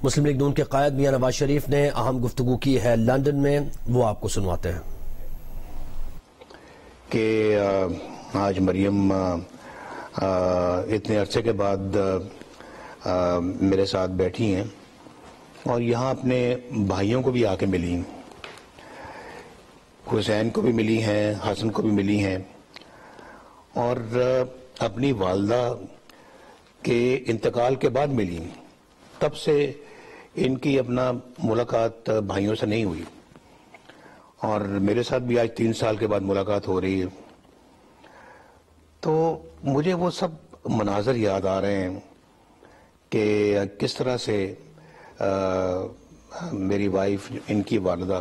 مسلم league نون کے قائد میاں نواز شریف نے اہم گفتگو کی ہے لندن میں، وہ آپ کو سنواتے ہیں کہ آج مریم اتنے عرصے کے بعد میرے ساتھ بیٹھی ہیں اور یہاں اپنے بھائیوں کو بھی آ کے ملی، حسین کو بھی ملی ہیں، حسن کو بھی ملی ہیں، اور اپنی والدہ کے انتقال کے بعد ملی۔ تب سے ان کی اپنا ملاقات بھائیوں سے نہیں ہوئی، اور میرے ساتھ بھی آج 3 سال کے بعد ملاقات ہو رہی ہے۔ تو مجھے وہ سب مناظر یاد آ رہے ہیں کہ کس طرح سے میری وائف، ان کی والدہ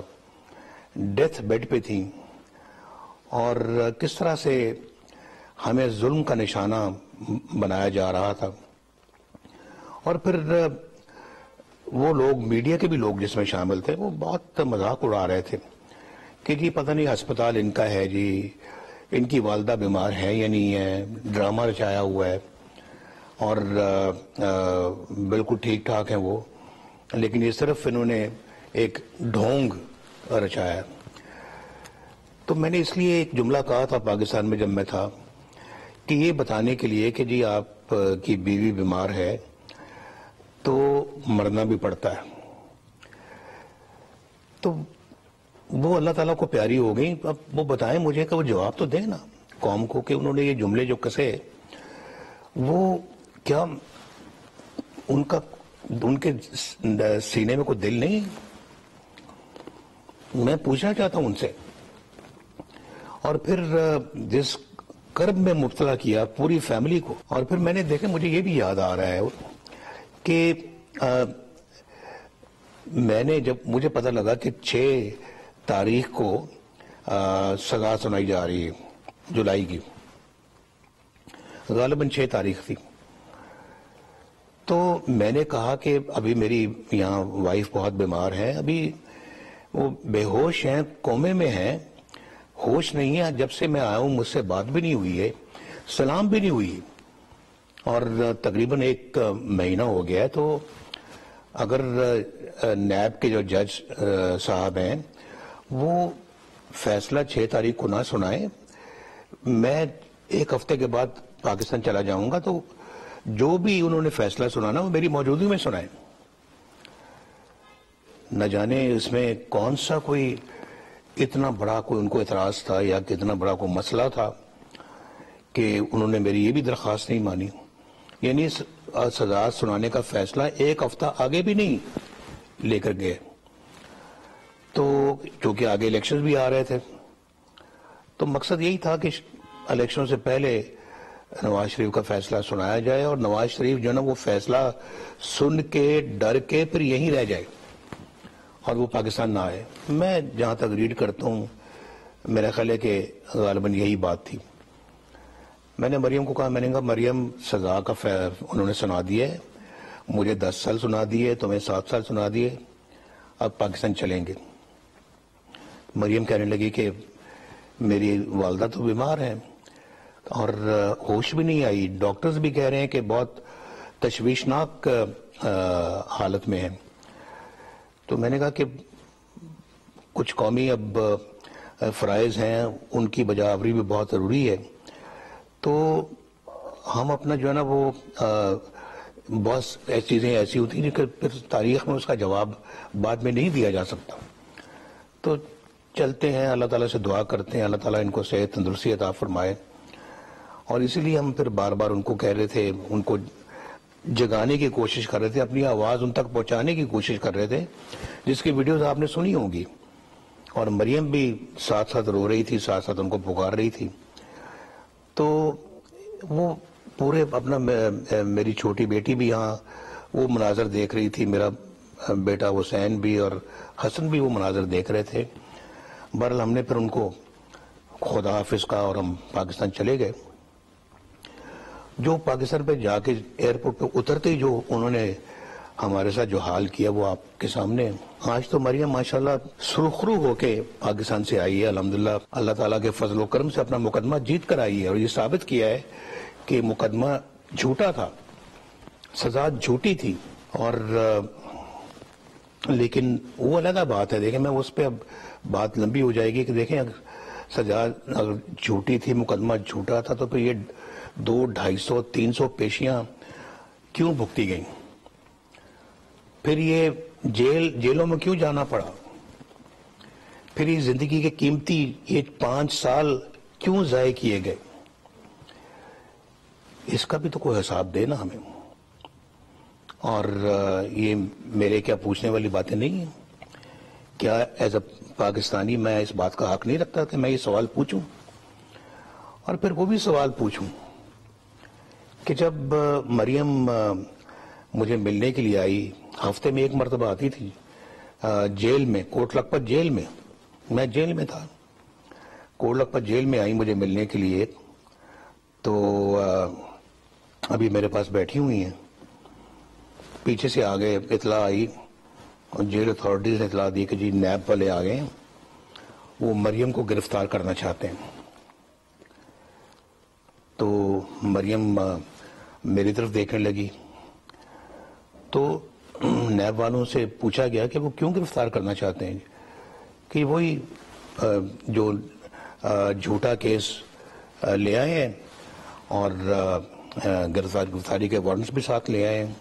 ڈیتھ بیڈ پہ تھیں، اور کس طرح سے ہمیں ظلم کا نشانہ بنایا جا رہا تھا۔ اور پھر وہ لوگ، میڈیا کے بھی لوگ جس میں شامل تھے، وہ بہت مذاق اڑا رہے تھے کہ جی پتہ نہیں ہسپتال ان کا ہے، جی ان کی والدہ بیمار ہے یا نہیں ہے، ڈرامہ رچایا ہوا ہے، اور بالکل ٹھیک ٹھاک ہیں وہ، لیکن یہ صرف انہوں نے ایک ڈھونگ رچایا۔ تو میں نے اس لیے ایک جملہ کہا تھا پاکستان میں جب میں تھا، کہ یہ بتانے کے لیے کہ جی آپ کی بیوی بیمار ہے تو مرنا بھی پڑتا ہے۔ تو وہ اللہ تعالیٰ کو پیاری ہو گئی۔ اب وہ بتائیں مجھے کہ وہ جواب تو دیں نا قوم کو، کہ انہوں نے یہ جملے جو کسے، وہ کیا ان کے سینے میں کوئی دل نہیں؟ میں پوچھنا چاہتا ہوں ان سے۔ اور پھر جس کرب میں مبتلا کیا پوری فیملی کو، اور پھر میں نے دیکھا، مجھے یہ بھی یاد آ رہا ہے کہ میں نے جب مجھے پتہ لگا کہ 6 تاریخ کو سزا سنائی جا رہی ہے جولائی کی، غالباً 6 تاریخ تھی، تو میں نے کہا کہ ابھی میری یہاں وائف بہت بیمار ہے، ابھی وہ بے ہوش ہیں، کومے میں ہیں، ہوش نہیں ہے، جب سے میں آیا ہوں مجھ سے بات بھی نہیں ہوئی ہے، سلام بھی نہیں ہوئی، اور تقریباً 1 مہینہ ہو گیا ہے۔ تو اگر نیب کے جو جج صاحب ہیں وہ فیصلہ 6 تاریخ کو نہ سنائیں، میں 1 ہفتے کے بعد پاکستان چلا جاؤں گا، تو جو بھی انہوں نے فیصلہ سنانا وہ میری موجودگی میں سنائیں۔ نہ جانے اس میں کون سا کوئی اتنا بڑا کوئی ان کو اعتراض تھا، یا کتنا بڑا کوئی مسئلہ تھا کہ انہوں نے میری یہ بھی درخواست نہیں مانی۔ یعنی سزا سنانے کا فیصلہ 1 ہفتہ آگے بھی نہیں لے کر گئے، تو چونکہ آگے الیکشن بھی آ رہے تھے، تو مقصد یہی تھا کہ الیکشن سے پہلے نواز شریف کا فیصلہ سنایا جائے، اور نواز شریف جو ہے نا وہ فیصلہ سن کے ڈر کے پھر یہیں رہ جائے اور وہ پاکستان نہ آئے۔ میں جہاں تک ریڈ کرتا ہوں، میرا خیال ہے کہ غالباً یہی بات تھی۔ میں نے مریم کو کہا، میں نے کہا مریم سزا کا انہوں نے سنا دیا ہے، مجھے 10 سال سنا دیے، تمہیں 7 سال سنا دیے، اب پاکستان چلیں گے۔ مریم کہنے لگی کہ میری والدہ تو بیمار ہیں اور ہوش بھی نہیں آئی، ڈاکٹرز بھی کہہ رہے ہیں کہ بہت تشویشناک حالت میں ہے۔ تو میں نے کہا کہ کچھ قومی اب فرائض ہیں، ان کی بجاوری بھی بہت ضروری ہے، تو ہم اپنا جو ہے نا وہ بہت ایسی چیزیں ایسی ہوتی ہیں کہ پھر تاریخ میں اس کا جواب بعد میں نہیں دیا جا سکتا۔ تو چلتے ہیں، اللہ تعالیٰ سے دعا کرتے ہیں اللہ تعالیٰ ان کو صحت تندرستی عطا فرمائے، اور اسی لیے ہم پھر بار بار ان کو کہہ رہے تھے، ان کو جگانے کی کوشش کر رہے تھے، اپنی آواز ان تک پہنچانے کی کوشش کر رہے تھے، جس کی ویڈیوز آپ نے سنی ہوں گی، اور مریم بھی ساتھ ساتھ رو رہی تھی، ساتھ ساتھ ان کو پکار رہی تھی۔ تو وہ پورے اپنا، میری چھوٹی بیٹی بھی یہاں وہ مناظر دیکھ رہی تھی، میرا بیٹا حسین بھی اور حسن بھی وہ مناظر دیکھ رہے تھے۔ بہرحال ہم نے پھر ان کو خدا حافظ کہا اور ہم پاکستان چلے گئے۔ جو پاکستان پہ جا کے ایئرپورٹ پہ اترتے ہی جو انہوں نے ہمارے ساتھ جو حال کیا وہ آپ کے سامنے۔ آج تو مریم ماشاءاللہ سرخرو ہو کے پاکستان سے آئی ہے، الحمدللہ اللہ تعالیٰ کے فضل و کرم سے اپنا مقدمہ جیت کر آئی ہے، اور یہ ثابت کیا ہے کہ مقدمہ جھوٹا تھا، سزا جھوٹی تھی، اور لیکن وہ علیحدہ بات ہے. دیکھیں میں اس پہ اب بات لمبی ہو جائے گی کہ دیکھیں سزا اگر جھوٹی تھی, مقدمہ جھوٹا تھا, تو پھر یہ 200, 250, 300 پیشیاں کیوں بھگتی گئیں؟ پھر یہ جیلوں میں کیوں جانا پڑا؟ پھر یہ زندگی کے قیمتی یہ 5 سال کیوں ضائع کیے گئے؟ اس کا بھی تو کوئی حساب دے نا ہمیں. اور یہ میرے کیا پوچھنے والی باتیں نہیں ہیں؟ کیا ایز اے پاکستانی میں اس بات کا حق نہیں رکھتا کہ میں یہ سوال پوچھوں؟ اور پھر وہ بھی سوال پوچھوں کہ جب مریم مجھے ملنے کے لیے آئی, ہفتے میں 1 مرتبہ آتی تھی جیل میں, کوٹ لکھپت جیل میں جیل میں تھا, کوٹ لکھپت جیل میں آئی مجھے ملنے کے لیے, تو ابھی میرے پاس بیٹھی ہوئی ہیں. پیچھے سے آگے اطلاع آئی, جیل اتھارٹیز نے اطلاع دی کہ جی نیب والے آ گئے ہیں, وہ مریم کو گرفتار کرنا چاہتے ہیں. تو مریم میری طرف دیکھنے لگی, تو نیب والوں سے پوچھا گیا کہ وہ کیوں گرفتار کرنا چاہتے ہیں, کہ وہی جو جھوٹا کیس لے آئے ہیں اور گرفتاری کے وارنٹس بھی ساتھ لے آئے ہیں.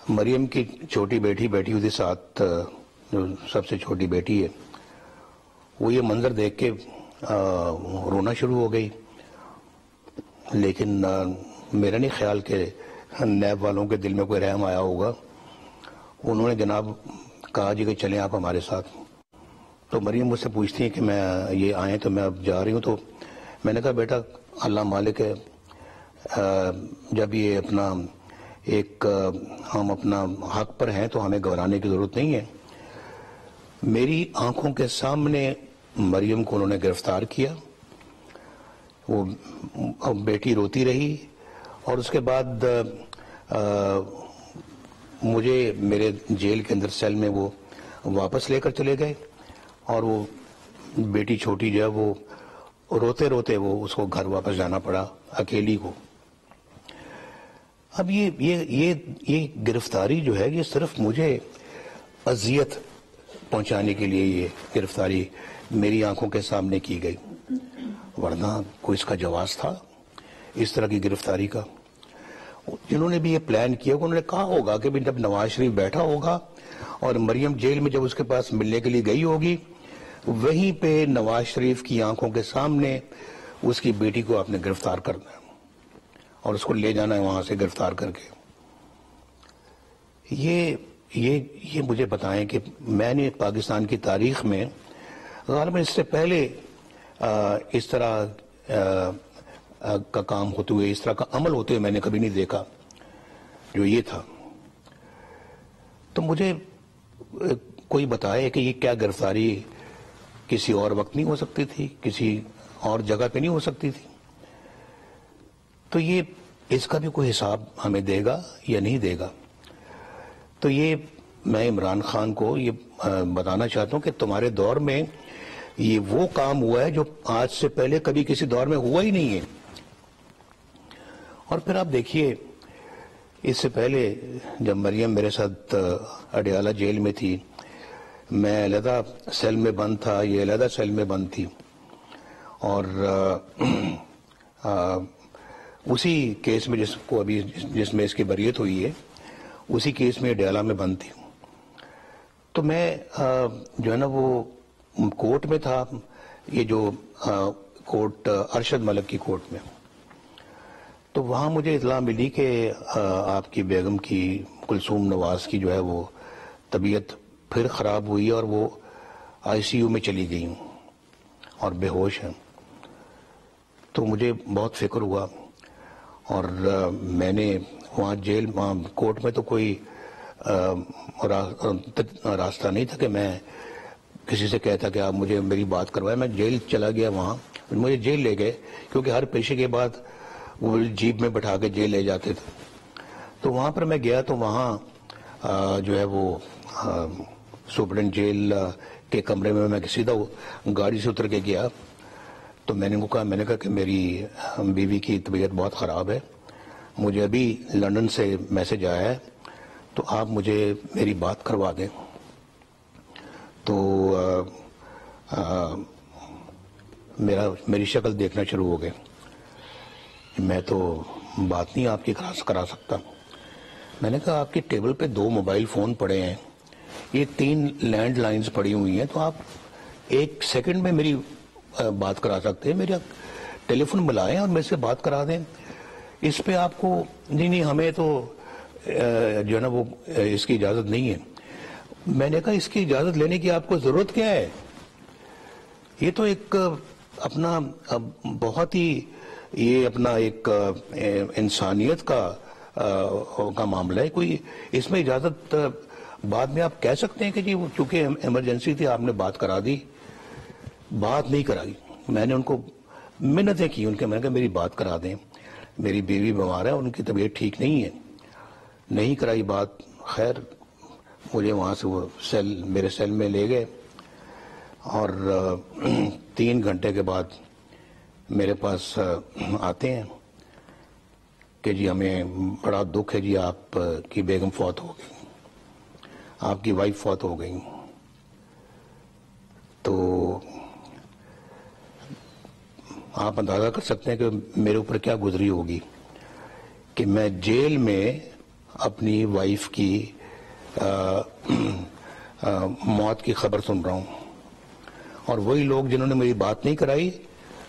مریم کی چھوٹی بیٹی بیٹھی ہوئی تھی ساتھ, جو سب سے چھوٹی بیٹی ہے, وہ یہ منظر دیکھ کے رونا شروع ہو گئی. لیکن میرا نہیں خیال کہ نیب والوں کے دل میں کوئی رحم آیا ہوگا. انہوں نے جناب کہا جی کہ چلیں آپ ہمارے ساتھ. تو مریم مجھ سے پوچھتی ہیں کہ میں یہ آئیں تو میں اب جا رہی ہوں. تو میں نے کہا بیٹا اللہ مالک ہے, جب یہ اپنا ایک ہم اپنا حق پر ہیں تو ہمیں گھبرانے کی ضرورت نہیں ہے. میری آنکھوں کے سامنے مریم کو انہوں نے گرفتار کیا, وہ بیٹی روتی رہی, اور اس کے بعد مجھے میرے جیل کے اندر سیل میں وہ واپس لے کر چلے گئے, اور وہ بیٹی چھوٹی جو ہے وہ روتے روتے وہ اس کو گھر واپس جانا پڑا اکیلی کو. اب یہ گرفتاری جو ہے یہ صرف مجھے اذیت پہنچانے کے لیے یہ گرفتاری میری آنکھوں کے سامنے کی گئی, ورنہ کوئی اس کا جواز تھا اس طرح کی گرفتاری کا؟ جنہوں نے بھی یہ پلان کیا انہوں نے کہا ہوگا کہ جب نواز شریف بیٹھا ہوگا اور مریم جیل میں جب اس کے پاس ملنے کے لیے گئی ہوگی, وہیں پہ نواز شریف کی آنکھوں کے سامنے اس کی بیٹی کو آپ نے گرفتار کرنا ہے اور اس کو لے جانا ہے وہاں سے گرفتار کر کے. یہ مجھے بتائیں کہ میں نے پاکستان کی تاریخ میں غالباً اس سے پہلے اس طرح کا کام ہوتے ہوئے, اس طرح کا عمل ہوتے ہوئے میں نے کبھی نہیں دیکھا جو یہ تھا. تو مجھے کوئی بتائے کہ یہ کیا گرفتاری کسی اور وقت نہیں ہو سکتی تھی, کسی اور جگہ پہ نہیں ہو سکتی تھی؟ تو یہ اس کا بھی کوئی حساب ہمیں دے گا یا نہیں دے گا؟ تو یہ میں عمران خان کو یہ بتانا چاہتا ہوں کہ تمہارے دور میں یہ وہ کام ہوا ہے جو آج سے پہلے کبھی کسی دور میں ہوا ہی نہیں ہے. اور پھر آپ دیکھیے, اس سے پہلے جب مریم میرے ساتھ اڈیالہ جیل میں تھی, میں علیحدہ سیل میں بند تھا, یہ علیحدہ سیل میں بند تھی, اور اسی کیس میں جس میں اس کی بریت ہوئی ہے اسی کیس میں اڈیالہ میں بند تھی. تو میں جو ہے نا وہ کورٹ میں تھا, یہ جو کورٹ ارشد ملک کی کورٹ میں. تو وہاں مجھے اطلاع ملی کہ آپ کی بیگم کی کلثوم نواز کی جو ہے وہ طبیعت پھر خراب ہوئی اور وہ آئی سی یو میں چلی گئی ہوں اور بے ہوش ہیں. تو مجھے بہت فکر ہوا, اور میں نے وہاں کورٹ میں تو کوئی راستہ نہیں تھا کہ میں کسی سے کہتا کہ آپ مجھے میری بات کروائیں. میں جیل چلا گیا, وہاں مجھے جیل لے گئے کیونکہ ہر پیشے کے بعد وہ جیپ میں بٹھا کے جیل لے جاتے تھے. تو وہاں پر میں گیا تو وہاں جو ہے وہ سپرڈنٹ جیل کے کمرے میں سیدھا گاڑی سے اتر کے گیا. تو میں نے کہا کہ میری بیوی کی طبیعت بہت خراب ہے, مجھے ابھی لندن سے میسج آیا ہے تو آپ مجھے میری بات کروا دیں. تو میری شکل دیکھنا شروع ہو گئے. میں تو بات نہیں آپ کی کرا سکتا. میں نے کہا آپ کی ٹیبل پہ 2 موبائل فون پڑے ہیں, یہ 3 لینڈ لائنز پڑی ہوئی ہیں, تو آپ 1 سیکنڈ میں میری بات کرا سکتے ہیں. میرا ٹیلی فون ملائیں اور میرے سے بات کرا دیں. اس پہ آپ کو نہیں ہمیں تو جو ہے نا وہ اس کی اجازت نہیں ہے. میں نے کہا اس کی اجازت لینے کی آپ کو ضرورت کیا ہے؟ یہ تو ایک اپنا بہت ہی یہ اپنا ایک انسانیت کا معاملہ ہے. کوئی اس میں اجازت بعد میں آپ کہہ سکتے ہیں کہ جی چونکہ ایمرجنسی تھی آپ نے بات کرا دی. بات نہیں کرائی. میں نے ان کو منتیں کی, ان کے میں نے کہا میری بات کرا دیں, میری بیوی بیمار ہے, ان کی طبیعت ٹھیک نہیں ہے. نہیں کرائی بات. خیر مجھے وہاں سے وہ میرے سیل میں لے گئے اور 3 گھنٹے کے بعد میرے پاس آتے ہیں کہ جی ہمیں بڑا دکھ ہے جی, آپ کی بیگم فوت ہو گئی, آپ کی وائف فوت ہو گئی. تو آپ اندازہ کر سکتے ہیں کہ میرے اوپر کیا گزری ہوگی کہ میں جیل میں اپنی وائف کی موت کی خبر سن رہا ہوں, اور وہی لوگ جنہوں نے میری بات نہیں کرائی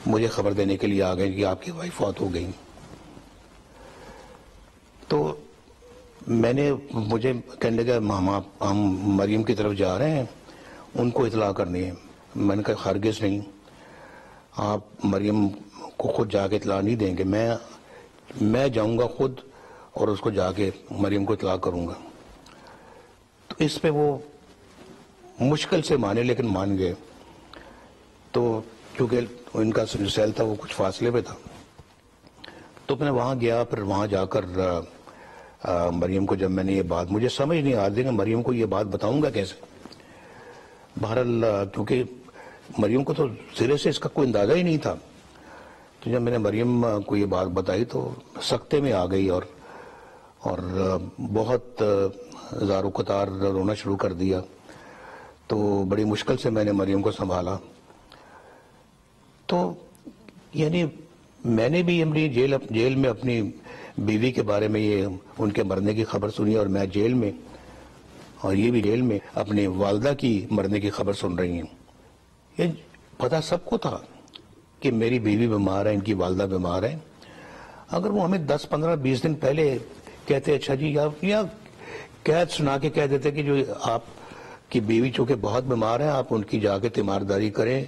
مجھے خبر دینے کے لیے آ گئے کہ آپ کی وائف فوت ہو گئی. تو مجھے کہنے لگا ماما ہم مریم کی طرف جا رہے ہیں, ان کو اطلاع کرنی ہے. میں نے کہا ہرگز نہیں, آپ مریم کو خود جا کے اطلاع نہیں دیں گے. میں جاؤں گا خود اور اس کو جا کے مریم کو اطلاع کروں گا. تو اس پہ وہ مشکل سے مانے, لیکن مان گئے. تو چونکہ ان کا جو سیل تھا وہ کچھ فاصلے پہ تھا, تو میں وہاں گیا. پھر وہاں جا کر مریم کو جب میں نے یہ بات, مجھے سمجھ نہیں آ رہی کہ مریم کو یہ بات بتاؤں گا کیسے. بہرحال کیونکہ مریم کو تو سرے سے اس کا کوئی اندازہ ہی نہیں تھا, تو جب میں نے مریم کو یہ بات بتائی تو سکتے میں آ گئی اور بہت زار و قطار رونا شروع کر دیا. تو بڑی مشکل سے میں نے مریم کو سنبھالا. تو یعنی میں نے بھی اپنی جیل میں اپنی بیوی کے بارے میں یہ ان کے مرنے کی خبر سنی, اور میں جیل میں, اور یہ بھی جیل میں اپنی والدہ کی مرنے کی خبر سن رہی ہیں. یہ پتہ سب کو تھا کہ میری بیوی بیمار ہے, ان کی والدہ بیمار ہے. اگر وہ ہمیں 10, 15, 20 دن پہلے کہتے اچھا جی یا قید سنا کے کہہ دیتے کہ جو آپ کی بیوی چونکہ بہت بیمار ہے, آپ ان کی جا کے تیمارداری کریں,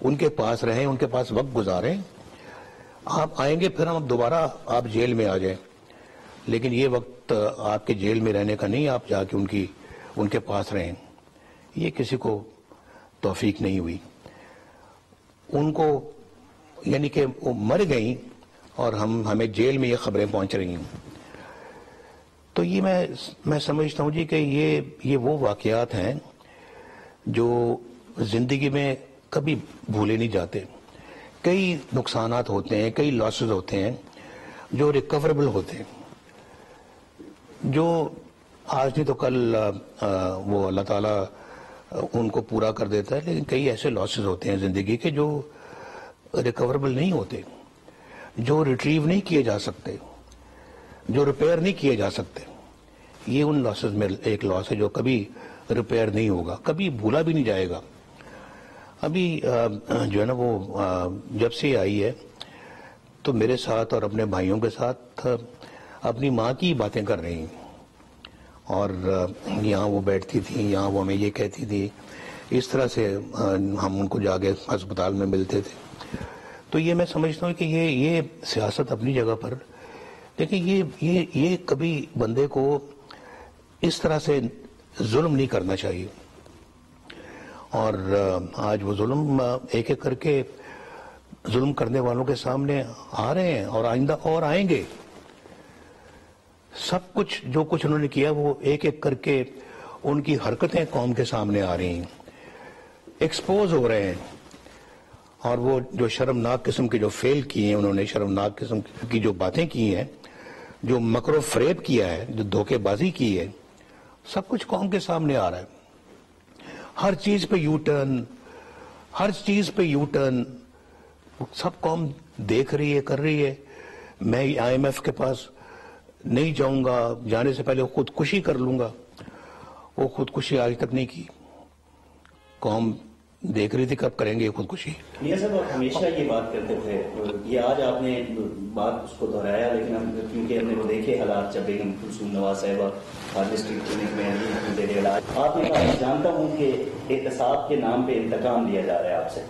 ان کے پاس رہیں, ان کے پاس وقت گزاریں, آپ آئیں گے پھر ہم دوبارہ آپ جیل میں آ جائیں. لیکن یہ وقت آپ کے جیل میں رہنے کا نہیں, آپ جا کے ان کے پاس رہیں. یہ کسی کو توفیق نہیں ہوئی. ان کو یعنی کہ وہ مر گئیں اور ہمیں جیل میں یہ خبریں پہنچ رہی ہیں. تو یہ میں سمجھتا ہوں جی کہ یہ وہ واقعات ہیں جو زندگی میں کبھی بھولے نہیں جاتے. کئی نقصانات ہوتے ہیں, کئی لاسز ہوتے ہیں جو ریکوربل ہوتے ہیں, جو آج نہیں تو کل وہ اللہ تعالیٰ ان کو پورا کر دیتا ہے. لیکن کئی ایسے لاسز ہوتے ہیں زندگی کے جو ریکوربل نہیں ہوتے, جو ریٹریو نہیں کیے جا سکتے, جو ریپیئر نہیں کیے جا سکتے. یہ ان لاسز میں ایک لاس ہے جو کبھی ریپیئر نہیں ہوگا, کبھی بھولا بھی نہیں جائے گا. ابھی جو ہے نا وہ جب سے آئی ہے تو میرے ساتھ اور اپنے بھائیوں کے ساتھ اپنی ماں کی باتیں کر رہی ہیں, اور یہاں وہ بیٹھتی تھیں, یہاں وہ ہمیں یہ کہتی تھی, اس طرح سے ہم ان کو جا کے ہسپتال میں ملتے تھے. تو یہ میں سمجھتا ہوں کہ یہ سیاست اپنی جگہ پر, لیکن یہ کبھی بندے کو اس طرح سے ظلم نہیں کرنا چاہیے. اور آج وہ ظلم ایک ایک کر کے ظلم کرنے والوں کے سامنے آ رہے ہیں, اور آئندہ اور آئیں گے. سب کچھ جو کچھ انہوں نے کیا وہ ایک ایک کر کے ان کی حرکتیں قوم کے سامنے آ رہی ہیں, ایکسپوز ہو رہے ہیں. اور وہ جو شرمناک قسم کے جو فیل کیے ہیں انہوں نے, شرمناک قسم کی جو باتیں کی ہیں, جو مکر و فریب کیا ہے, جو دھوکے بازی کی ہے, سب کچھ قوم کے سامنے آ رہا ہے. ہر چیز پہ یو ٹرن، ہر چیز پہ یو ٹرن، سب قوم دیکھ رہی ہے، کر رہی ہے. میں آئی ایم ایف کے پاس نہیں جاؤں گا، جانے سے پہلے خودکشی کر لوں گا. وہ خودکشی آج تک نہیں کی. قوم دیکھ رہی تھی کب کریں گے خودکشی. میاں صاحب آپ ہمیشہ یہ بات کرتے تھے، یہ آج آپ نے بات اس کو دہرایا، لیکن ہم کیونکہ ہم نے وہ دیکھے حالات جب بیگم کلثوم نواز صاحبہ ڈسٹرکٹ کلینک میں دے علاج، آپ نے کہا جانتا ہوں کہ احتساب کے نام پہ انتقام لیا جا رہا ہے آپ سے.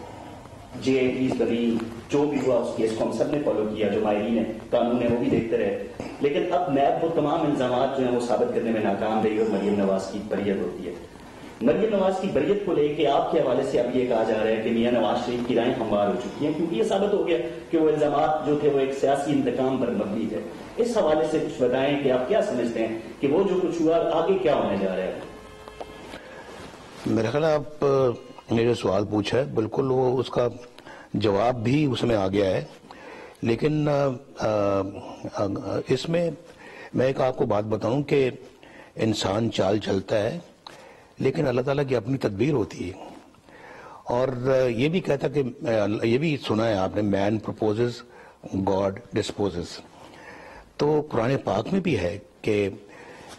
جے اے ٹیز بنی، جو بھی ہوا اس کیس کو ہم سب نے فالو کیا، جو ماہرین ہیں قانون ہے وہ بھی دیکھتے رہے، لیکن اب نیب وہ تمام الزامات جو ہیں وہ ثابت کرنے میں ناکام رہی اور مریم نواز کی بریت ہوتی ہے. مریم نواز کی بریت کو لے کے آپ کے حوالے سے اب یہ کہا جا رہا ہے کہ میاں نواز شریف کی رائیں ہموار ہو چکی ہیں، کیونکہ یہ ثابت ہو گیا کہ وہ الزامات جو تھے وہ ایک سیاسی انتقام پر مبنی تھے. اس حوالے سے کچھ بتائیں کہ آپ کیا سمجھتے ہیں کہ وہ جو کچھ ہوا آگے کیا ہونے جا رہا ہے؟ میرے خیال آپ نے جو سوال پوچھا ہے بالکل وہ اس کا جواب بھی اس میں آ گیا ہے، لیکن اس میں میں ایک آپ کو بات بتاؤں کہ انسان چال چلتا ہے لیکن اللہ تعالیٰ کی اپنی تدبیر ہوتی ہے. اور یہ بھی کہتا کہ یہ بھی سنا ہے آپ نے، مین پروپوزز گاڈ ڈسپوزز. تو قرآن پاک میں بھی ہے کہ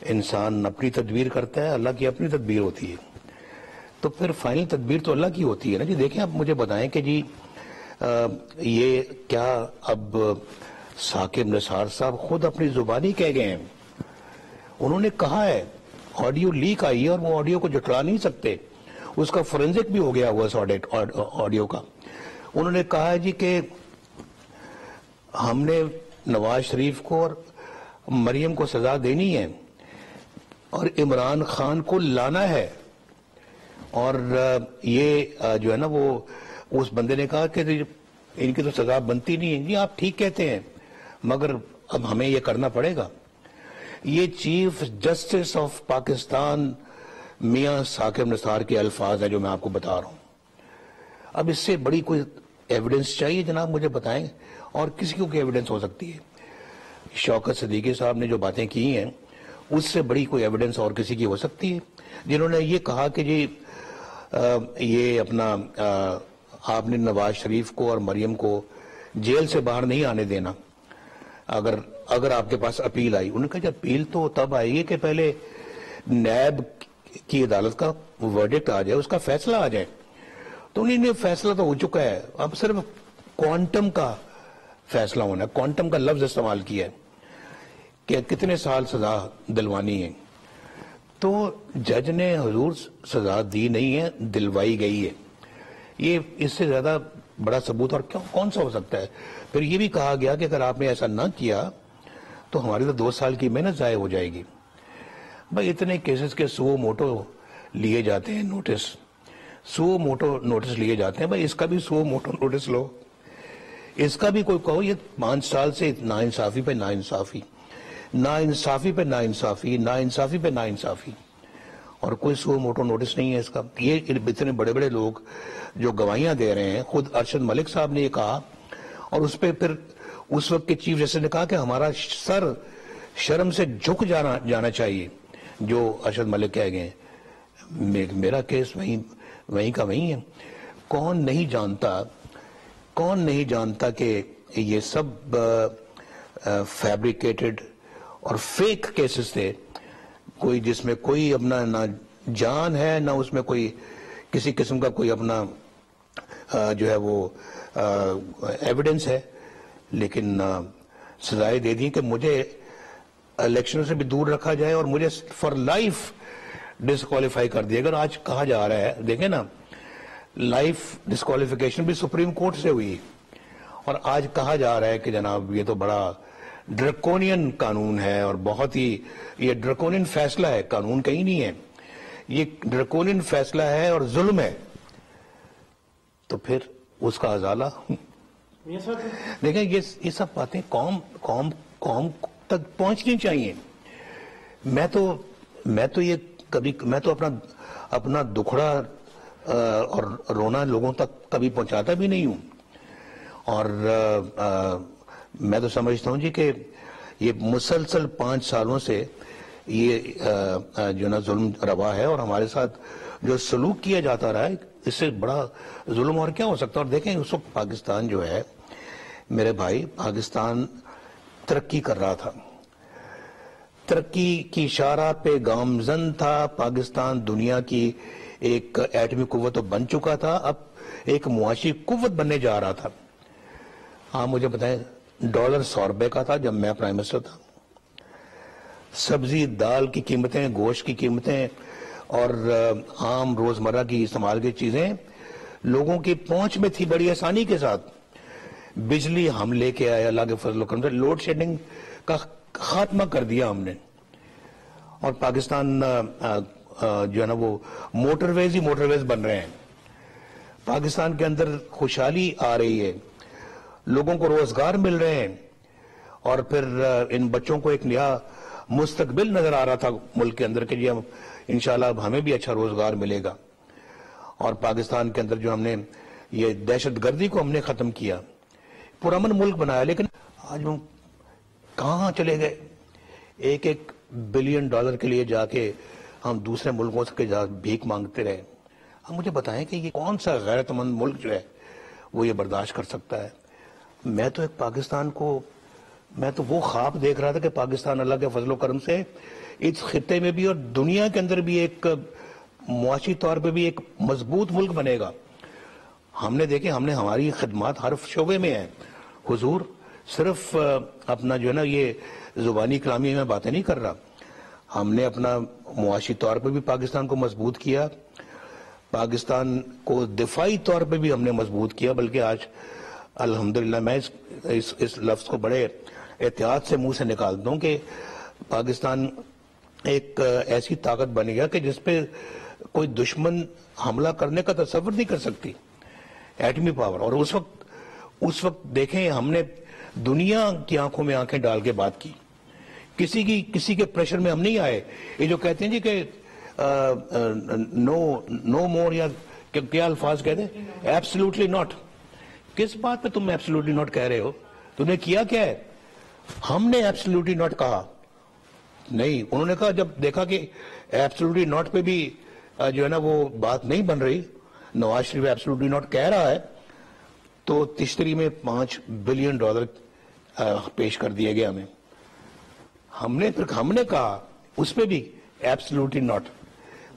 انسان اپنی تدبیر کرتا ہے، اللہ کی اپنی تدبیر ہوتی ہے. تو پھر فائنل تدبیر تو اللہ کی ہوتی ہے نا جی. دیکھیں آپ مجھے بتائیں کہ جی یہ کیا اب ثاقب نثار صاحب خود اپنی زبانی کہہ گئے ہیں، انہوں نے کہا ہے، آڈیو لیک آئی ہے اور وہ آڈیو کو جھٹلا نہیں سکتے، اس کا فورنزک بھی ہو گیا ہوا اس آڈیو کا. انہوں نے کہا ہے جی کہ ہم نے نواز شریف کو اور مریم کو سزا دینی ہے اور عمران خان کو لانا ہے. اور یہ جو ہے نا وہ اس بندے نے کہا کہ ان کی تو سزا بنتی نہیں ہے. جی آپ ٹھیک کہتے ہیں مگر اب ہمیں یہ کرنا پڑے گا. یہ چیف جسٹس آف پاکستان میاں ثاقب نثار کے الفاظ ہیں جو میں آپ کو بتا رہا ہوں. اب اس سے بڑی کوئی ایویڈنس چاہیے جناب، مجھے بتائیں. اور کسی کو ایویڈنس ہو سکتی ہے؟ شوکت صدیقی صاحب نے جو باتیں کی ہیں اس سے بڑی کوئی ایویڈنس اور کسی کی ہو سکتی ہے؟ جنہوں نے یہ کہا کہ جی یہ اپنا آپ نے نواز شریف کو اور مریم کو جیل سے باہر نہیں آنے دینا اگر آپ کے پاس اپیل آئی. انہوں نے کہا جب اپیل تو تب آئے گی کہ پہلے نیب کی عدالت کا ورڈکٹ آ جائے، اس کا فیصلہ آ جائے. تو انہیں نے فیصلہ تو ہو چکا ہے، اب صرف کوانٹم کا فیصلہ ہونا ہے. کوانٹم کا لفظ استعمال کیا ہے کہ کتنے سال سزا دلوانی ہے. تو جج نے حضور سزا دی نہیں ہے، دلوائی گئی ہے. یہ اس سے زیادہ بڑا ثبوت اور کون سا ہو سکتا ہے؟ پھر یہ بھی کہا گیا کہ اگر آپ نے ایسا نہ کیا تو ہماری تو 2 سال کی محنت ضائع ہو جائے گی. بھائی اتنے کیسز کے سو موٹو لیے جاتے ہیں، سو موٹو نوٹس لیے جاتے ہیں. بھائی اس کا بھی 100 موٹو نوٹس لو، اس کا بھی کوئی کہو. یہ 5 سال سے ناانصافی پہ ناانصافی، ناانصافی پہ ناانصافی، ناانصافی پہ ناانصافی، اور کوئی 100 موٹو نوٹس نہیں ہے اس کا. یہ اتنے بڑے بڑے لوگ جو گواہیاں دے رہے ہیں، خود ارشد ملک صاحب نے یہ کہا، اور اس پہ پھر اس وقت کے چیف جسٹس نے کہا کہ ہمارا سر شرم سے جھک جانا چاہیے جو ارشد ملک کہہ گئے. میرا کیس وہیں کا وہیں ہے. کون نہیں جانتا کہ یہ سب فیبریکیٹڈ اور فیک کیسز تھے، کوئی جس میں کوئی اپنا نہ جان ہے نہ اس میں کوئی کسی قسم کا کوئی اپنا جو ہے وہ ایویڈنس ہے. لیکن سزائیں دے دی کہ مجھے الیکشن سے بھی دور رکھا جائے اور مجھے فار لائف ڈسکوالیفائی کر دیا. اگر آج کہا جا رہا ہے، دیکھیں نا، لائف ڈسکوالیفیکیشن بھی سپریم کورٹ سے ہوئی، اور آج کہا جا رہا ہے کہ جناب یہ تو بڑا ڈرکونین قانون ہے اور بہت ہی یہ ڈرکونین فیصلہ ہے. قانون کہیں نہیں ہے، یہ ڈرکونین فیصلہ ہے اور ظلم ہے. تو پھر اس کا ازالہ. دیکھیں یہ سب باتیں قوم تک پہنچنی چاہیے. میں تو یہ کبھی میں تو اپنا دکھڑا اور رونا لوگوں تک کبھی پہنچاتا بھی نہیں ہوں. اور میں تو سمجھتا ہوں جی کہ یہ مسلسل 5 سالوں سے یہ جو نا ظلم روا ہے، اور ہمارے ساتھ جو سلوک کیا جاتا رہا ہے، اس سے بڑا ظلم اور کیا ہو سکتا ہے؟ اور دیکھیں اس وقت پاکستان جو ہے میرے بھائی، پاکستان ترقی کر رہا تھا، ترقی کی شاہراہ پہ گامزن تھا، پاکستان دنیا کی ایک ایٹمی قوت تو بن چکا تھا، اب ایک معاشی قوت بننے جا رہا تھا۔ ہاں مجھے بتائیں، ڈالر 100 روپے کا تھا جب میں پرائم منسٹر تھا، سبزی دال کی قیمتیں، گوشت کی قیمتیں اور عام روزمرہ کی استعمال کی چیزیں لوگوں کی پہنچ میں تھی بڑی آسانی کے ساتھ۔ بجلی ہم لے کے آئے اللہ کے فضل و کرم سے، لوڈ شیڈنگ کا خاتمہ کر دیا ہم نے، اور پاکستان جو ہے نا وہ موٹر ویز بن رہے ہیں، پاکستان کے اندر خوشحالی آ رہی ہے، لوگوں کو روزگار مل رہے ہیں، اور پھر ان بچوں کو ایک نیا مستقبل نظر آ رہا تھا ملک کے اندر کہ جی انشاءاللہ اب ہمیں بھی اچھا روزگار ملے گا۔ اور پاکستان کے اندر جو ہم نے یہ دہشت گردی کو ہم نے ختم کیا، پرامن ملک بنایا، لیکن آج ہم کہاں چلے گئے؟ ایک بلین ڈالر کے لیے جا کے ہم دوسرے ملکوں سے جا بھیک مانگتے رہے۔ اب مجھے بتائیں کہ یہ کون سا غیرت مند ملک جو ہے وہ یہ برداشت کر سکتا ہے؟ میں تو ایک پاکستان کو، میں تو وہ خواب دیکھ رہا تھا کہ پاکستان اللہ کے فضل و کرم سے اس خطے میں بھی اور دنیا کے اندر بھی ایک معاشی طور پہ بھی ایک مضبوط ملک بنے گا۔ ہم نے دیکھے، ہم نے ہماری خدمات ہر شعبے میں ہیں حضور، صرف اپنا جو ہے نا یہ زبانی کلامی میں باتیں نہیں کر رہا، ہم نے اپنا معاشی طور پہ بھی پاکستان کو مضبوط کیا، پاکستان کو دفاعی طور پہ بھی ہم نے مضبوط کیا، بلکہ آج الحمدللہ میں اس لفظ کو بڑے احتیاط سے منہ سے نکالتا ہوں کہ پاکستان ایک ایسی طاقت بن گیا کہ جس پہ کوئی دشمن حملہ کرنے کا تصور نہیں کر سکتی، ایٹمی پاور۔ اور اس وقت دیکھیں ہم نے دنیا کی آنکھوں میں آنکھیں ڈال کے بات کی، کسی کے پریشر میں ہم نہیں آئے۔ یہ جو کہتے ہیں جی کہ نو مور، یا کیا الفاظ کہتے ہیں، ایبسلیوٹلی ناٹ، کس بات پہ تم ایبسلیوٹلی ناٹ کہہ رہے ہو؟ تم نے کیا کیا ہے؟ ہم نے ایبسلیوٹلی ناٹ کہا نہیں، انہوں نے کہا جب دیکھا کہ ایبسلیوٹلی ناٹ پہ بھی جو ہے نا وہ بات نہیں بن رہی، نواز شریف ایبسلیوٹلی ناٹ کہہ رہا ہے، تو تشتری میں $5 بلین پیش کر دیے گئے ہمیں۔ ہم نے کہا اس پہ بھی ایبسلیوٹلی ناٹ،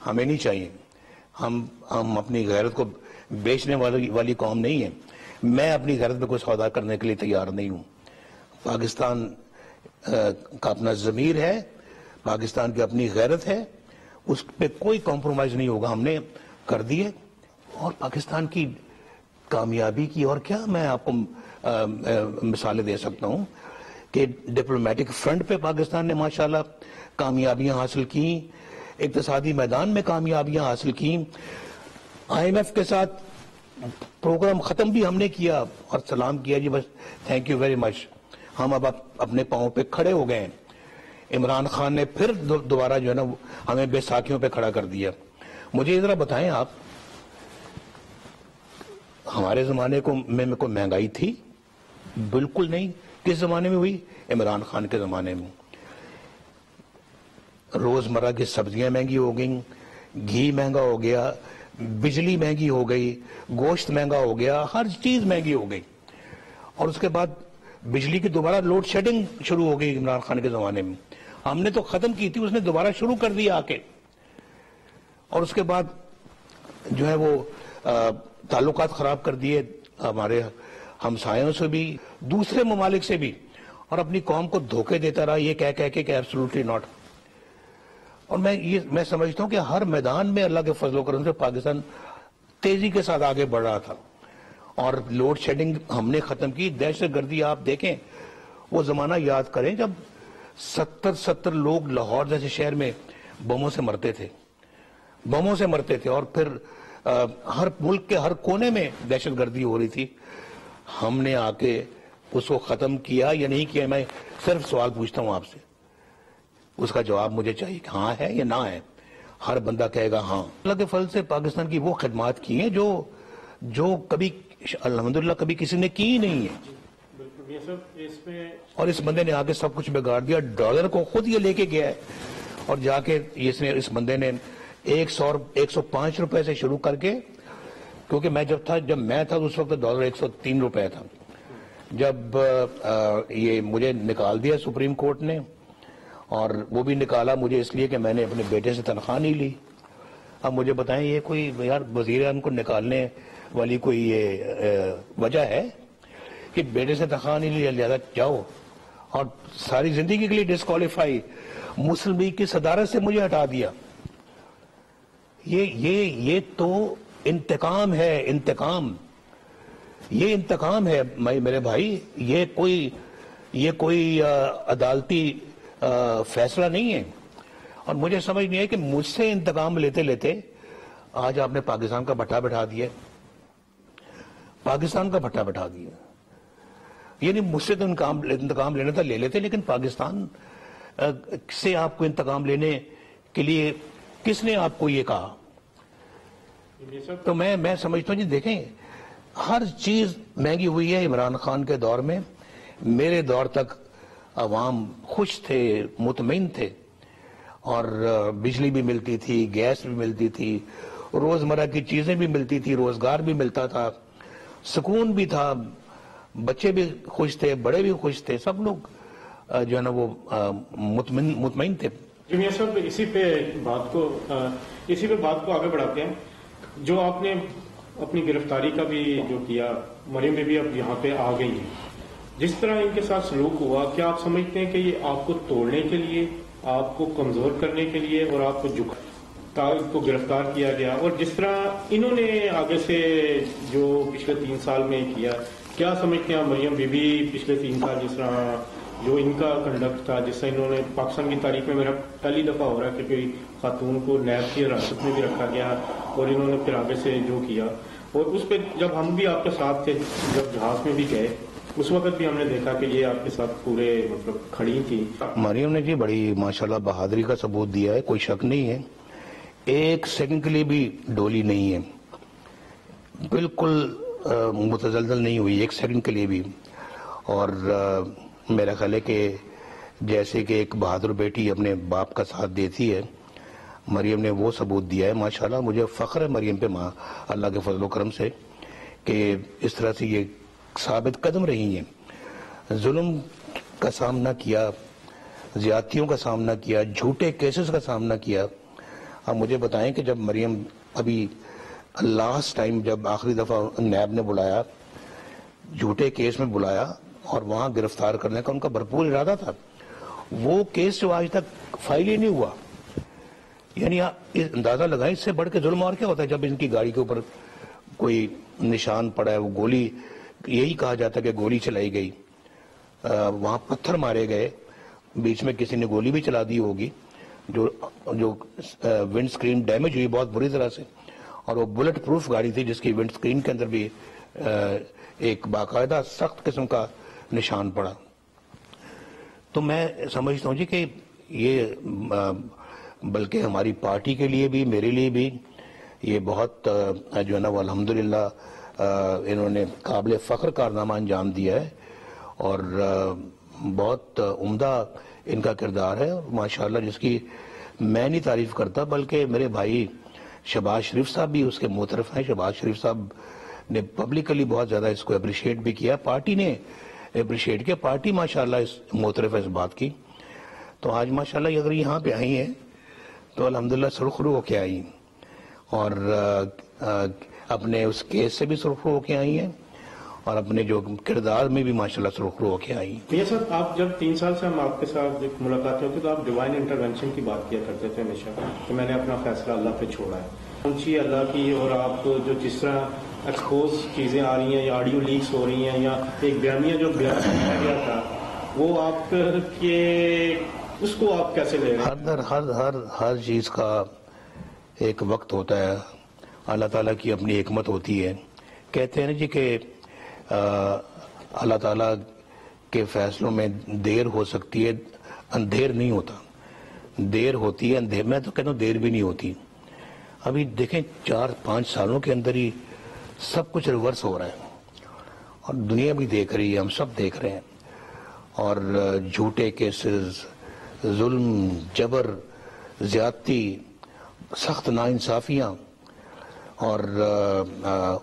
ہمیں نہیں چاہیے، ہم اپنی غیرت کو بیچنے والی قوم نہیں ہے، میں اپنی غیرت پہ کوئی سودا کرنے کے لیے تیار نہیں ہوں۔ پاکستان کا اپنا ضمیر ہے، پاکستان کی اپنی غیرت ہے، اس پہ کوئی کمپرومائز نہیں ہوگا، ہم نے کر دیے۔ اور پاکستان کی کامیابی کی اور کیا میں آپ کو مثالیں دے سکتا ہوں کہ ڈپلومیٹک فرنٹ پہ پاکستان نے ماشاءاللہ کامیابیاں حاصل کی، اقتصادی میدان میں کامیابیاں حاصل کی، IMF کے ساتھ پروگرام ختم بھی ہم نے کیا اور سلام کیا، جی بس تھینک یو ویری مچ، ہم اب اپنے پاؤں پہ کھڑے ہو گئے ہیں۔ عمران خان نے پھر دوبارہ جو ہے نا ہمیں بیساکھیوں پہ کھڑا کر دیا۔ مجھے ذرا بتائیں آپ، ہمارے زمانے میں کوئی مہنگائی تھی؟ بالکل نہیں۔ کس زمانے میں ہوئی؟ عمران خان کے زمانے میں۔ روزمرہ کی سبزیاں مہنگی ہو گئیں، گھی مہنگا ہو گیا، بجلی مہنگی ہو گئی، گوشت مہنگا ہو گیا، ہر چیز مہنگی ہو گئی۔ اور اس کے بعد بجلی کی دوبارہ لوڈ شیڈنگ شروع ہو گئی عمران خان کے زمانے میں، ہم نے تو ختم کی تھی، اس نے دوبارہ شروع کر دیا آ کے۔ اور اس کے بعد جو ہے وہ تعلقات خراب کر دیے ہمارے ہمسایوں سے بھی، دوسرے ممالک سے بھی، اور اپنی قوم کو دھوکے دیتا رہا یہ کہہ کے کہ ایبسولوٹلی ناٹ۔ اور میں سمجھتا ہوں کہ ہر میدان میں اللہ کے فضل و کرم سے پاکستان تیزی کے ساتھ آگے بڑھ رہا تھا، اور لوڈ شیڈنگ ہم نے ختم کی۔ دہشت گردی آپ دیکھیں، وہ زمانہ یاد کریں جب 70 لوگ لاہور جیسے شہر میں بموں سے مرتے تھے، اور پھر ہر ملک کے ہر کونے میں دہشت گردی ہو رہی تھی۔ ہم نے آ کے اس کو ختم کیا یا نہیں کیا؟ میں صرف سوال پوچھتا ہوں آپ سے، اس کا جواب مجھے چاہیے کہ ہاں ہے یا نہ ہے۔ ہر بندہ کہے گا ہاں۔ اللہ کے فضل سے پاکستان کی وہ خدمات کی ہیں جو کبھی الحمدللہ کبھی کسی نے کی ہی نہیں ہے۔ اور اس بندے نے آگے سب کچھ بگاڑ دیا، ڈالر کو خود یہ لے کے گیا ہے، اور جا کے اس بندے نے 105 روپے سے شروع کر کے، کیونکہ جب میں تھا اس وقت ڈالر 103 روپے تھا، جب یہ مجھے نکال دیا سپریم کورٹ نے، اور وہ بھی نکالا مجھے اس لیے کہ میں نے اپنے بیٹے سے تنخواہ نہیں لی۔ اب مجھے بتائیں یہ کوئی یار وزیر اعظم کو نکالنے والی کوئی یہ وجہ ہے کہ بیٹے سے تنخواہ نہیں لی، لہذا جاؤ، اور ساری زندگی کے لیے ڈسکوالیفائی، مسلم لیگ کی صدارت سے مجھے ہٹا دیا۔ یہ تو انتقام ہے، انتقام، یہ انتقام ہے میرے بھائی، یہ کوئی عدالتی فیصلہ نہیں ہے۔ اور مجھے سمجھ نہیں ہے کہ مجھ سے انتقام لیتے لیتے آج آپ نے پاکستان کا بٹھا بٹھا دیا، پاکستان کا بٹھا بٹھا دیا۔ یعنی مجھ سے تو انتقام لینا تھا لے لیتے، لیکن پاکستان سے آپ کو انتقام لینے کے لیے کس نے آپ کو یہ کہا؟ تو میں سمجھتا ہوں جی دیکھیں، ہر چیز مہنگی ہوئی ہے عمران خان کے دور میں۔ میرے دور تک عوام خوش تھے، مطمئن تھے، اور بجلی بھی ملتی تھی، گیس بھی ملتی تھی، روزمرہ کی چیزیں بھی ملتی تھی، روزگار بھی ملتا تھا، سکون بھی تھا، بچے بھی خوش تھے، بڑے بھی خوش تھے، سب لوگ جو ہے نا وہ مطمئن تھے۔ جی میاں صاحب، اسی پہ بات کو آگے بڑھاتے ہیں۔ جو آپ نے اپنی گرفتاری کا بھی جو کیا، مریم بی بی اب یہاں پہ آ گئی ہیں، جس طرح ان کے ساتھ سلوک ہوا، کیا آپ سمجھتے ہیں کہ یہ آپ کو توڑنے کے لیے، آپ کو کمزور کرنے کے لیے اور آپ کو گرفتار کیا گیا، اور جس طرح انہوں نے آگے سے جو پچھلے 3 سال میں کیا، کیا سمجھتے ہیں مریم بی بی پچھلے 3 سال جس طرح جو ان کا کنڈکٹ تھا، جس سے انہوں نے پاکستان کی تاریخ میں میرا پہلی دفعہ ہو رہا ہے کہ کوئی خاتون کو نیب کی حراست میں بھی رکھا گیا، اور انہوں نے پھر آگے سے جو کیا، اور اس پہ جب ہم بھی آپ کے ساتھ تھے، جب جہاز میں بھی گئے، اس وقت بھی ہم نے دیکھا کہ یہ آپ کے ساتھ پورے کھڑی تھی۔ مریم نے جی بڑی ماشاءاللہ بہادری کا ثبوت دیا ہے، کوئی شک نہیں ہے، 1 سیکنڈ کے لیے بھی ڈولی نہیں ہے، بالکل متزلزل نہیں ہوئی 1 سیکنڈ کے لیے بھی۔ اور میرا خیال ہے کہ جیسے کہ ایک بہادر بیٹی اپنے باپ کا ساتھ دیتی ہے، مریم نے وہ ثبوت دیا ہے۔ ماشاءاللہ مجھے فخر ہے مریم پہ، اللہ کے فضل و کرم سے، کہ اس طرح سے یہ ثابت قدم رہی ہیں، ظلم کا سامنا کیا، زیادتیوں کا سامنا کیا، جھوٹے کیسز کا سامنا کیا۔ اب مجھے بتائیں کہ جب مریم ابھی لاسٹ ٹائم جب آخری دفعہ نیب نے بلایا، جھوٹے کیس میں بلایا اور وہاں گرفتار کرنے کا ان کا بھرپور ارادہ تھا، وہ کیس جو آج تک فائل ہی نہیں ہوا۔ یعنی اندازہ لگائیں اس سے بڑھ کے ظلم اور کیا ہوتا ہے؟ جب ان کی گاڑی کے اوپر کوئی نشان پڑا ہے، وہ گولی، یہی کہا جاتا ہے کہ گولی چلائی گئی، وہاں پتھر مارے گئے، بیچ میں کسی نے گولی بھی چلا دی ہوگی، جو ونڈ سکرین ڈیمیج ہوئی بہت بری طرح سے، اور وہ بلٹ پروف گاڑی تھی جس کی ونڈ سکرین کے اندر بھی ایک باقاعدہ سخت قسم کا نشان پڑا۔ تو میں سمجھتا ہوں جی کہ یہ بلکہ ہماری پارٹی کے لیے بھی، میرے لیے بھی یہ بہت جو ہے نا وہ الحمدللہ انہوں نے قابل فخر کارنامہ انجام دیا ہے، اور بہت عمدہ ان کا کردار ہے، ماشاءاللہ، جس کی میں نہیں تعریف کرتا بلکہ میرے بھائی شہباز شریف صاحب بھی اس کے معترف ہیں۔ شہباز شریف صاحب نے پبلکلی بہت زیادہ اس کو اپریشیٹ بھی کیا، پارٹی نے اپریشیٹ کیا، پارٹی ماشاءاللہ اس معترف ہے اس بات کی۔ تو آج ماشاءاللہ اگر یہاں پہ آئی ہیں تو الحمدللہ سرخ رو ہو کے آئی، اور اپنے اس کیس سے بھی سرخ رو ہو کے آئی ہیں، اور اپنے جو کردار میں بھی ماشاءاللہ سرخ رو ہو کے آئی ہیں۔ میاں صاحب، آپ جب 3 سال سے ہم آپ کے ساتھ ملاقاتیں ہوتی تو آپ ڈیوائن انٹرونشن کی بات کیا کرتے تھے ہمیشہ، کہ میں نے اپنا فیصلہ اللہ پہ چھوڑا ہے، اونچی اللہ کی، اور آپ جو جس طرح ایکسپوز چیزیں آ رہی ہیں یا آڈیو لیکس ہو رہی ہیں، یا ایک بیانیہ جو بیان کیا گیا تھا، وہ آپ کے اس کو آپ کیسے لے رہے ہیں؟ ہر چیز کا ایک وقت ہوتا ہے، اللہ تعالیٰ کی اپنی حکمت ہوتی ہے۔ کہتے ہیں نا جی کہ اللہ تعالیٰ کے فیصلوں میں دیر ہو سکتی ہے، اندھیر نہیں ہوتا، دیر ہوتی ہے، اندھیر، میں تو کہتا ہوں دیر بھی نہیں ہوتی۔ ابھی دیکھیں 4-5 سالوں کے اندر ہی سب کچھ ریورس ہو رہا ہے، اور دنیا بھی دیکھ رہی ہے، ہم سب دیکھ رہے ہیں، اور جھوٹے کیسز، ظلم، جبر، زیادتی، سخت ناانصافیاں اور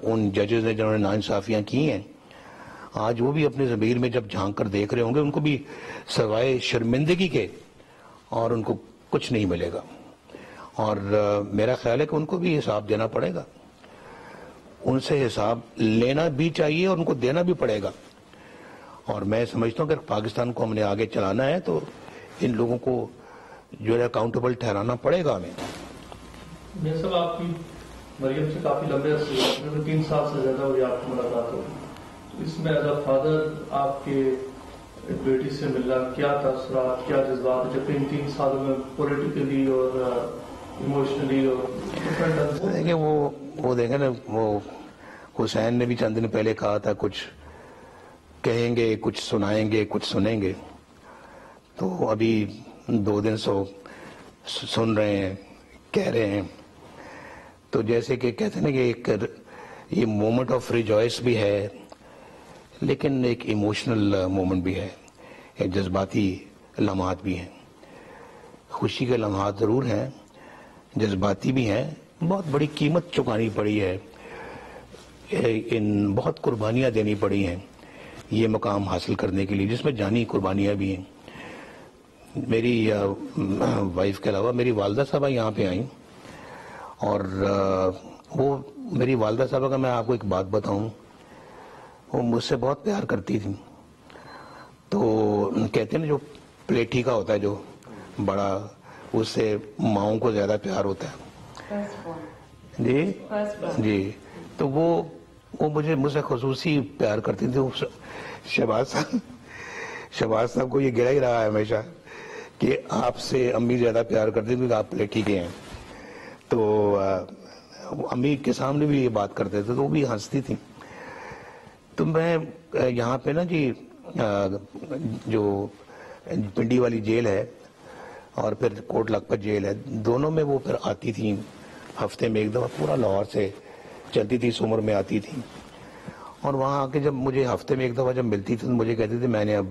ان ججز نے جنہوں نے ناانصافیاں کی ہیں، آج وہ بھی اپنے ضمیر میں جب جھانک کر دیکھ رہے ہوں گے، ان کو بھی سوائے شرمندگی کے اور ان کو کچھ نہیں ملے گا. اور میرا خیال ہے کہ ان کو بھی حساب دینا پڑے گا، ان سے حساب لینا بھی چاہیے اور ان کو دینا بھی پڑے گا. اور میں سمجھتا ہوں کہ پاکستان کو ہم نے آگے چلانا ہے تو ان لوگوں کو جو ہے اکاؤنٹیبل ٹھہرانا پڑے گا ہمیں. میاں صاحب، آپ کی مریم سے کافی لمبے عرصے 3 سال سے زیادہ ہوئی آپ کو ملاقات ہو، اس میں ایز اے فادر آپ کے بیٹی سے ملنا کیا تاثرات، کیا جذبات، جبکہ ان 3 سالوں میں پولیٹیکلی اور ایموشنلی اور دیکھیں وہ دیکھیں نا، وہ حسین نے بھی چند دن پہلے کہا تھا کچھ کہیں گے، کچھ سنائیں گے، کچھ سنیں گے. تو ابھی 2 دن سن رہے ہیں، کہہ رہے ہیں. تو جیسے کہ کہتے ہیں نا کہ ایک یہ مومنٹ آف ریجوائس بھی ہے، لیکن ایک ایموشنل مومنٹ بھی ہے، ایک جذباتی لمحات بھی ہیں. خوشی کے لمحات ضرور ہیں، جذباتی بھی ہیں. بہت بڑی قیمت چکانی پڑی ہے، ان بہت قربانیاں دینی پڑی ہیں یہ مقام حاصل کرنے کے لیے، جس میں جانی قربانیاں بھی ہیں. میری وائف کے علاوہ میری والدہ صاحبہ یہاں پہ آئیں، اور وہ میری والدہ صاحبہ کا میں آپ کو ایک بات بتاؤں، وہ مجھ سے بہت پیار کرتی تھی. تو کہتے ہیں نا جو پلیٹھی کا ہوتا ہے جو بڑا، اس سے ماؤں کو زیادہ پیار ہوتا ہے. جی تو وہ مجھ سے خصوصی پیار کرتی تھی. شہباز صاحب کو یہ گرا ہی رہا ہے ہمیشہ کہ آپ سے امی زیادہ پیار کرتی تھی کہ آپ پلیٹھی کے ہیں. تو امی کے سامنے بھی یہ بات کرتے تھے تو وہ بھی ہنستی تھی. تو میں یہاں پہ نا جی جو پنڈی والی جیل ہے اور پھر کوٹ لکھپت جیل ہے، دونوں میں وہ پھر آتی تھی ہفتے میں ایک دفعہ، پورا لاہور سے چلتی تھی، سمر میں آتی تھی. اور وہاں آ کے جب مجھے ہفتے میں ایک دفعہ جب ملتی تھی تو مجھے کہتی تھی میں نے اب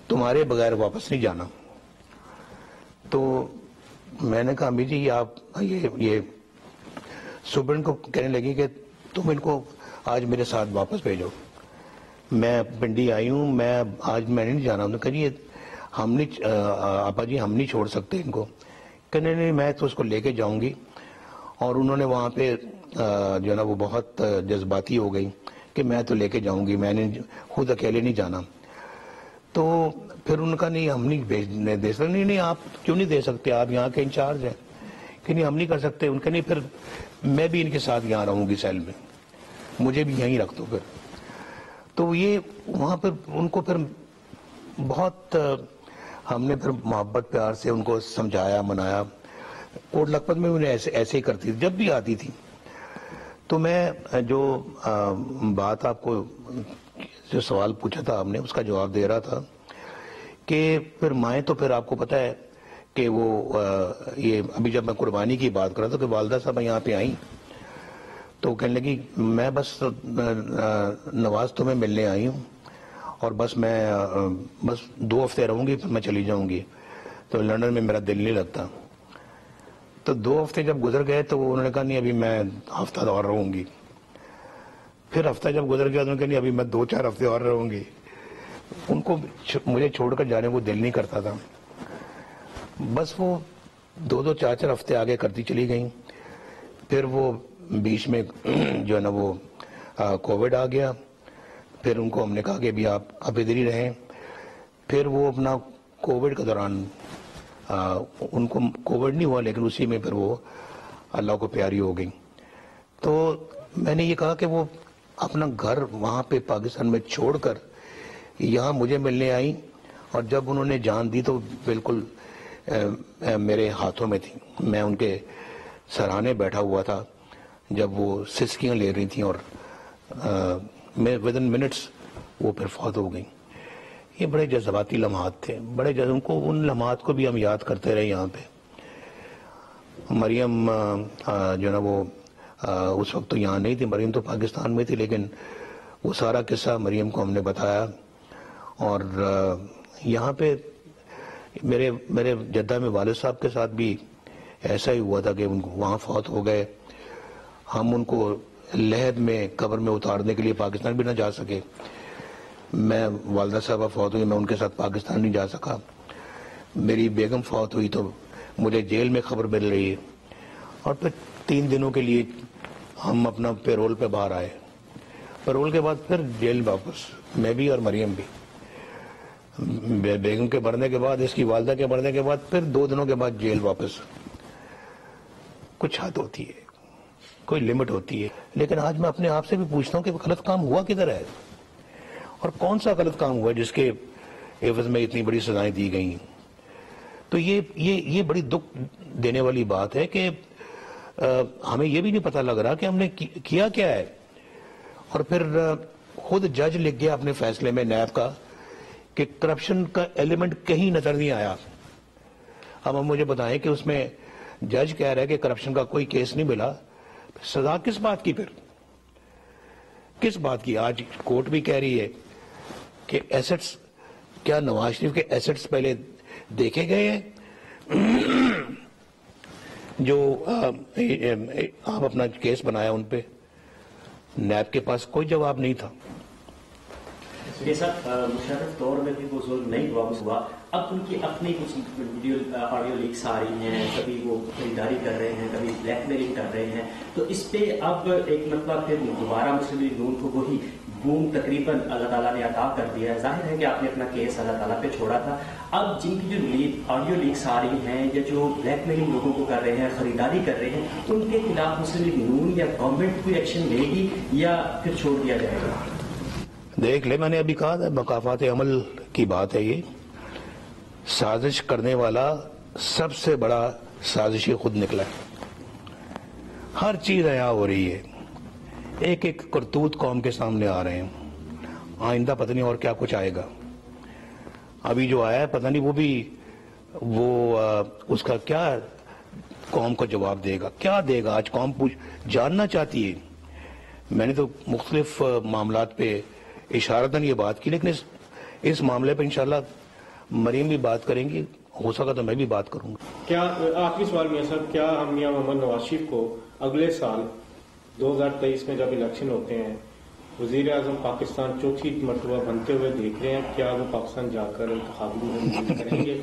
تمہارے بغیر واپس نہیں جانا. تو میں نے کہا امی جی آپ یہ صبح کو کہنے لگی کہ تم ان کو آج میرے ساتھ واپس بھیجو، میں پنڈی آئی ہوں، میں آج میں نہیں جانا. انہوں نے کہا جی ہم نہیں آپا جی ہم نہیں چھوڑ سکتے ان کو. کہنے نہیں میں تو اس کو لے کے جاؤں گی. اور انہوں نے وہاں پہ جو ہے نا وہ بہت جذباتی ہو گئی کہ میں تو لے کے جاؤں گی، میں نے خود اکیلے نہیں جانا. تو پھر ان کا نہیں ہم نہیں بھیجنے دے سکتے. نہیں آپ کیوں نہیں دے سکتے، آپ یہاں کے انچارج ہیں. کہ نہیں ہم نہیں کر سکتے. ان کے نہیں پھر میں بھی ان کے ساتھ یہاں رہوں گی سیل میں، مجھے بھی یہیں رکھ دو. پھر تو یہ وہاں پر ان کو پھر بہت ہم نے پھر محبت پیار سے ان کو سمجھایا منایا. کوٹ لکھپت میں انہیں ایسے ہی کرتی تھی جب بھی آتی تھی. تو میں جو بات آپ کو جو سوال پوچھا تھا آپ نے اس کا جواب دے رہا تھا کہ پھر مائیں تو پھر آپ کو پتہ ہے کہ وہ یہ ابھی جب میں قربانی کی بات کر رہا تھا کہ والدہ صاحب یہاں پہ آئیں تو کہنے لگی میں بس نواز تمہیں ملنے آئی ہوں اور بس میں 2 ہفتے رہوں گی پھر میں چلی جاؤں گی. تو لندن میں میرا دل نہیں لگتا. تو 2 ہفتے جب گزر گئے تو انہوں نے کہا نہیں ابھی میں ہفتہ اور رہوں گی. پھر ہفتہ جب گزر گیا تو انہوں نے کہا نہیں ابھی میں 2-4 ہفتے اور رہوں گی. ان کو مجھے چھوڑ کر جانے کو دل نہیں کرتا تھا. بس وہ 2 4 ہفتے آگے کرتی چلی گئیں. پھر وہ بیچ میں جو ہے نا وہ کووڈ آ گیا. پھر ان کو ہم نے کہا کہ ابھی آپ ادھر ہی رہیں. پھر وہ اپنا کووڈ کے دوران ان کو کووڈ نہیں ہوا لیکن اسی میں پھر وہ اللہ کو پیاری ہو گئی. تو میں نے یہ کہا کہ وہ اپنا گھر وہاں پہ پاکستان میں چھوڑ کر یہاں مجھے ملنے آئیں اور جب انہوں نے جان دی تو بالکل میرے ہاتھوں میں تھی. میں ان کے سرانے بیٹھا ہوا تھا جب وہ سسکیاں لے رہی تھیں اور میں ودن منٹس وہ پھر فوت ہو گئیں. یہ بڑے جذباتی لمحات تھے، ان کو ان لمحات کو بھی ہم یاد کرتے رہے. یہاں پہ مریم جو نا وہ اس وقت تو یہاں نہیں تھی، مریم تو پاکستان میں تھی، لیکن وہ سارا قصہ مریم کو ہم نے بتایا. اور یہاں پہ میرے جدہ میں والد صاحب کے ساتھ بھی ایسا ہی ہوا تھا کہ ان کو وہاں فوت ہو گئے. ہم ان کو لحد میں قبر میں اتارنے کے لیے پاکستان بھی نہ جا سکے. میں والدہ صاحبہ فوت ہوئی, میں ان کے ساتھ پاکستان نہیں جا سکا. میری بیگم فوت ہوئی تو مجھے جیل میں خبر مل رہی ہے. اور پھر 3 دنوں کے لیے ہم اپنا پیرول پہ باہر آئے. پیرول کے بعد پھر جیل واپس, میں بھی اور مریم بھی. بیگم کے مرنے کے بعد, اس کی والدہ کے مرنے کے بعد پھر 2 دنوں کے بعد جیل واپس. کچھ حد ہوتی ہے, کوئی لمٹ ہوتی ہے. لیکن آج میں اپنے آپ سے بھی پوچھتا ہوں کہ غلط کام ہوا کدھر ہے, اور کون سا غلط کام ہوا جس کے عوض میں اتنی بڑی سزائیں دی گئی. تو یہ بڑی دکھ دینے والی بات ہے کہ ہمیں یہ بھی نہیں پتہ لگ رہا کہ ہم نے کیا کیا ہے. اور پھر خود جج لکھ گیا اپنے فیصلے میں نیب کا کہ کرپشن کا ایلیمنٹ کہیں نظر نہیں آیا. اب ہم مجھے بتائیں کہ اس میں جج کہہ رہا ہے کہ کرپشن کا کوئی کیس نہیں ملا, سزا کس بات کی, پھر کس بات کی؟ آج کورٹ بھی کہہ رہی ہے کہ ایسٹس, کیا نواز شریف کے ایسٹس پہلے دیکھے گئے ہیں جو آپ اپنا کیس بنایا ان پہ؟ نیب کے پاس کوئی جواب نہیں تھا. یہ سب مشرف طور میں بھی وہ ظلم نہیں ہوا. اب ان کی اپنی کچھ ویڈیو آڈیو لیکس آ رہی ہیں, کبھی وہ خریداری کر رہے ہیں, کبھی بلیک میلنگ کر رہے ہیں. تو اس پہ اب ایک مرتبہ پھر دوبارہ مسلم لیگ نون کو وہی بوم تقریباً اللہ تعالیٰ نے عطا کر دیا ہے. ظاہر ہے کہ آپ نے اپنا کیس اللہ تعالیٰ پہ چھوڑا تھا. اب جن کی جو آڈیو لیکس آ رہی ہیں یا جو بلیک میلنگ لوگوں کو کر رہے ہیں, خریداری کر رہے ہیں, ان کے خلاف مسلم لیگ نون یا گورنمنٹ کوئی ایکشن لے گی یا پھر چھوڑ دیا جائے گا؟ دیکھ لے, میں نے ابھی کہا تھا مقافات عمل کی بات ہے. یہ سازش کرنے والا سب سے بڑا سازشی خود نکلا ہے. ہر چیز عیاں ہو رہی ہے, ایک ایک کرتوت قوم کے سامنے آ رہے ہیں. آئندہ پتہ نہیں اور کیا کچھ آئے گا. ابھی جو آیا ہے پتہ نہیں وہ اس کا کیا قوم کو جواب دے گا, کیا دے گا. آج قوم جاننا چاہتی ہے. میں نے تو مختلف معاملات پہ اشارتاً یہ بات کی, لیکن اس معاملے پہ انشاءاللہ مریم بھی بات کریں گی, ہو سکا تو میں بھی بات کروں گا. کیا آخری سوال میاں صاحب, کیا ہم میاں محمد نواز شریف کو اگلے سال 2023 میں جب الیکشن ہوتے ہیں وزیر اعظم پاکستان چوتھی مرتبہ بنتے ہوئے دیکھ رہے ہیں؟ کیا وہ پاکستان جا کر انتخابی مہم کریں گے؟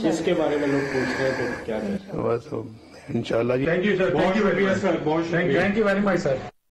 اس کے بارے میں لوگ پوچھ رہے ہیں تو کیا کہیں؟ بس انشاءاللہ. Thank you sir, thank you very much sir.